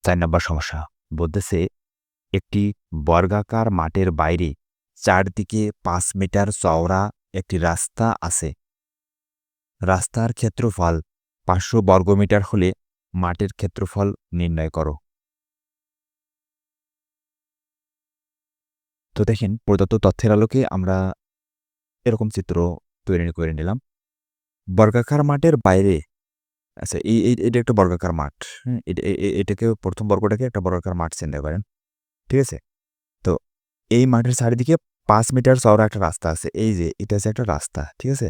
4 নম্বর সমস্যা বলতেছে একটি বর্গাকার মাঠের বাইরে চারদিকে 5 মিটার চওড়া একটি রাস্তা আছে। রাস্তার ক্ষেত্রফল 500 বর্গমিটার হলে মাঠের ক্ষেত্রফল নির্ণয় করো। তো দেখেন প্রদত্ত তথ্যের আলোকে আমরা এরকম চিত্র তৈরি করে নিলাম। বর্গাকার মাঠের বাইরে আচ্ছা এটা একটা বর্গাকার মাঠ। হ্যাঁ? এটাকে প্রথম বর্গটাকে একটা বর্গাকার মাঠ চিন্তা করেন। ঠিক আছে? তো এই মাঠের চারিদিকে 5 মিটার চওড়া একটা রাস্তা আছে। এই যে এটা হচ্ছে একটা রাস্তা। ঠিক আছে?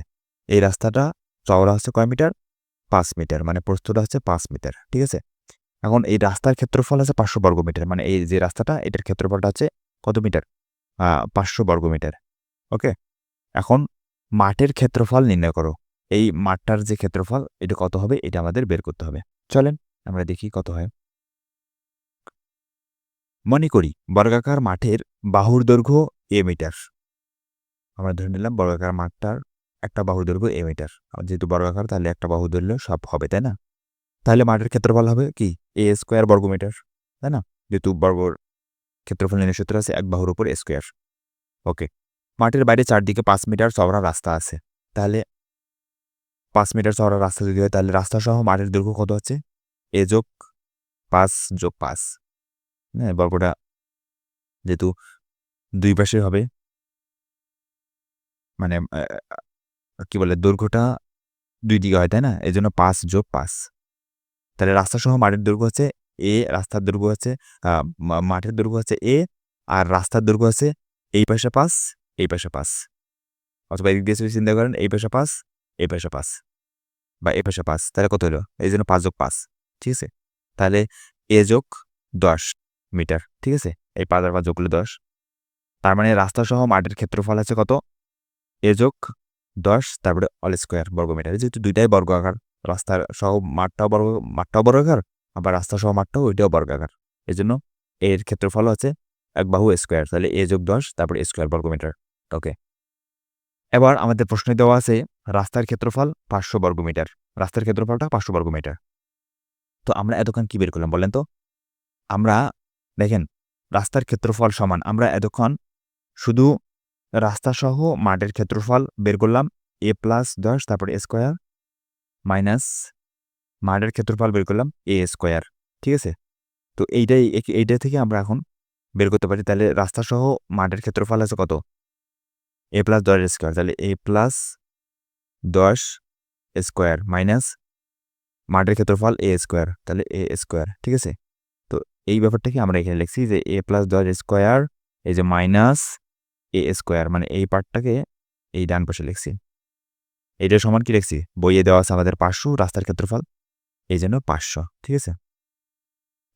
এই রাস্তাটা চওড়া হচ্ছে কয় মিটার? 5 মিটার। মানে প্রস্থটা হচ্ছে 5 মিটার। ঠিক আছে? এখন এই রাস্তার ক্ষেত্রফল আছে 500 বর্গমিটার। মানে এই যে রাস্তাটা এটার ক্ষেত্রফলটা হচ্ছে কত মিটার? 500 বর্গমিটার। ওকে? এখন মাঠের ক্ষেত্রফল নির্ণয় করো। এই মাঠটার যে ক্ষেত্রফল এটা কত হবে এটা আমাদের বের করতে হবে। চলেন আমরা দেখি কত হয়। মনে করি বর্গাকার মাঠের বাহুর দৈর্ঘ্য a মিটার। আমরা ধরে নিলাম বর্গাকার মাঠটার একটা বাহুর দৈর্ঘ্য a মিটার। যেহেতু বর্গাকার তাহলে একটা বাহু ধরলে সব হবে, তাই না? তাহলে মাঠের ক্ষেত্রফল হবে কি? a স্কয়ার বর্গমিটার, তাই না? যেহেতু বর্গর ক্ষেত্রফল নির্ণয়ের সূত্র আছে এক বাহুর উপর a স্কয়ার। ওকে। মাঠের বাইরে চারদিকে 5 মিটার চওড়া রাস্তা আছে। তাহলে 5 মিটার চওড়া রাস্তা যদি হয় তাহলে রাস্তা সহ মাঠের দৈর্ঘ্য কত হচ্ছে? a যোগ 5 যোগ 5। হ্যাঁ, বর্গটা যেহেতু দুই পাশে হবে মানে কি বলে দৈর্ঘ্যটা ২ দিকে হয়, তাই না? এজন্য ৫ যোগ ৫। তাহলে রাস্তা সহ মাঠের দৈর্ঘ্য হচ্ছে a, রাস্তার দৈর্ঘ্য হচ্ছে আ মা মাঠের দৈর্ঘ্য হচ্ছে a আর রাস্তার দৈর্ঘ্য হচ্ছে এই পাশে ৫, এই পাশে ৫। অথবা এদিক দিয়ে যদি চিন্তা করেন এই পাশে ৫, এই পাশে ৫ বা এই পাশে ৫। তাহলে কত হলো? এইজন্য ৫ যোগ ৫। ঠিক আছে? তাহলে a যোগ ১০ মিটার। ঠিক আছে? এই ৫ আর ৫ যোগ করলে ১০। তার মানে রাস্তা সহ মাঠের ক্ষেত্রফল আছে কত? a যোগ ১০ তারপরে অল স্কয়ার বর্গমিটার। যেহেতু ২ টাই বর্গাকার। রাস্তার সহ মাঠটাও বর্গাকার, আবার রাস্তা সহ মাঠটাও ওইটাও বর্গাকার। এজন্য এর ক্ষেত্রফল হচ্ছে এক বাহু স্কয়ার। তাহলে a যোগ ১০ তারপরে স্কয়ার বর্গমিটার। ওকে। এবার আমাদের প্রশ্নে দেওয়া আছে রাস্তার ক্ষেত্রফল ৫০০ বর্গমিটার। রাস্তার ক্ষেত্রফলটা ৫০০ বর্গমিটার। তো আমরা এতক্ষণ কি বের করলাম বলেন তো? আমরা দেখেন রাস্তার ক্ষেত্রফল সমান আমরা এতক্ষণ শুধু রাস্তাসহ মাঠের ক্ষেত্রফল বের করলাম a প্লাস ১০ তারপরে স্কয়ার মাইনাস মাঠের ক্ষেত্রফল বের করলাম a স্কয়ার। ঠিক আছে? তো এইটা থেকে আমরা এখন বের করতে পারি। তাহলে রাস্তাসহ মাঠের ক্ষেত্রফল আছে কত? a plus ১০ square. তাহলে a প্লাস ১০ স্কয়ার মাইনাস মাঠের ক্ষেত্রফল a স্কয়ার। তাহলে a স্কয়ার। ঠিক আছে? তো এই ব্যাপারটাকে আমরা এখানে লিখছি যে a প্লাস ১০ স্কয়ার এই যে মাইনাস a স্কয়ার মানে এই পার্টটাকে এই ডান পাশে লিখছি। এইটার সমান কি লিখছি? বইয়ে দেওয়া আছে আমাদের ৫০০ রাস্তার ক্ষেত্রফল। এইজন্য ৫০০। ঠিক আছে?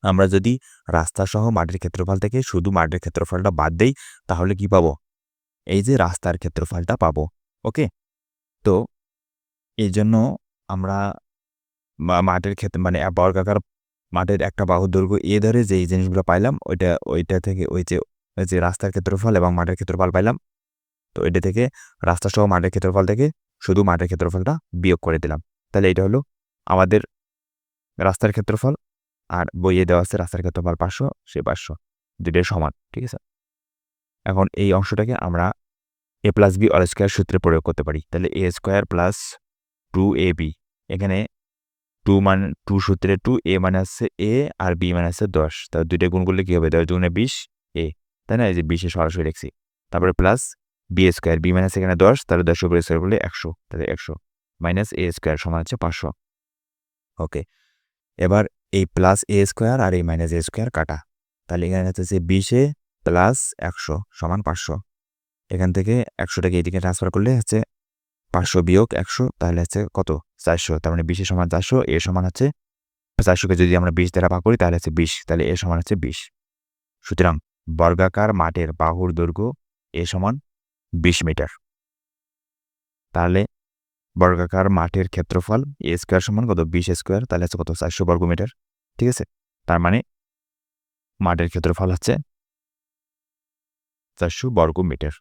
আমরা যদি রাস্তাসহ মাঠের ক্ষেত্রফল থেকে শুধু মাঠের ক্ষেত্রফলটা বাদ দেই তাহলে কি পাবো? এই যে রাস্তার ক্ষেত্রফলটা পাবো। ওকে? তো এইজন্য আমরা মাঠের ক্ষেত্রে মানে বর্গাকার মাঠের একটা বাহুর দৈর্ঘ্য a ধরে যেই জিনিসগুলো পাইলাম ওইটা থেকে ওই যে রাস্তার ক্ষেত্রফল এবং মাঠের ক্ষেত্রফল পাইলাম। তো এটা থেকে রাস্তাসহ মাঠের ক্ষেত্রফল থেকে শুধু মাঠের ক্ষেত্রফলটা বিয়োগ করে দিলাম। তাহলে এটা হলো আমাদের রাস্তার ক্ষেত্রফল আর বইয়ে দেওয়া আছে রাস্তার ক্ষেত্রফল ৫০০ সে ৫০০ দুইটাই সমান। ঠিক আছে? এখন এই অংশটাকে আমরা a plus b all square সূত্রে প্রয়োগ করতে পারি। তাহলে a স্কয়ার প্লাস 2ab এখানে 2 সূত্রে 2 a মানে হচ্ছে a আর b মানে হচ্ছে ১০। তাহলে দুইটা গুণ করলে কি হবে? ১০ দুগুণে ২০ a, তাই না? এই যে ২০ এ সরাসরি লিখছি। তারপরে প্লাস b স্কয়ার b মানে হচ্ছে এখানে ১০ তাহলে ১০ এর উপরে স্কয়ার করলে ১০০ তাহলে ১০০ মাইনাস a স্কয়ার সমান হচ্ছে ৫০০। ওকে। এবার এই প্লাস a স্কয়ার আর এই মাইনাস a স্কয়ার কাটা। তাহলে এখানে হচ্ছে ২০ a প্লাস ১০০ সমান ৫০০। এখান থেকে ১০০টাকে এদিকে ট্রান্সফার করলে হচ্ছে ৫০০ বিয়োগ ১০০ তাহলে হচ্ছে কত? ৪০০। তার মানে ২০ এর সমান ৪০০, a সমান হচ্ছে ৪০০ কে যদি আমরা ২০ দ্বারা ভাগ করি তাহলে হচ্ছে ২০। তাহলে a সমান হচ্ছে ২০। সুতরাং বর্গাকার মাঠের বাহুর দৈর্ঘ্য a সমান ২০ মিটার। তাহলে বর্গাকার মাঠের ক্ষেত্রফল a স্কয়ার সমান কত? ২০ স্কয়ার তাহলে হচ্ছে কত? ৪০০ বর্গমিটার। ঠিক আছে? তার মানে মাঠের ক্ষেত্রফল হচ্ছে ৪০০ বর্গমিটার।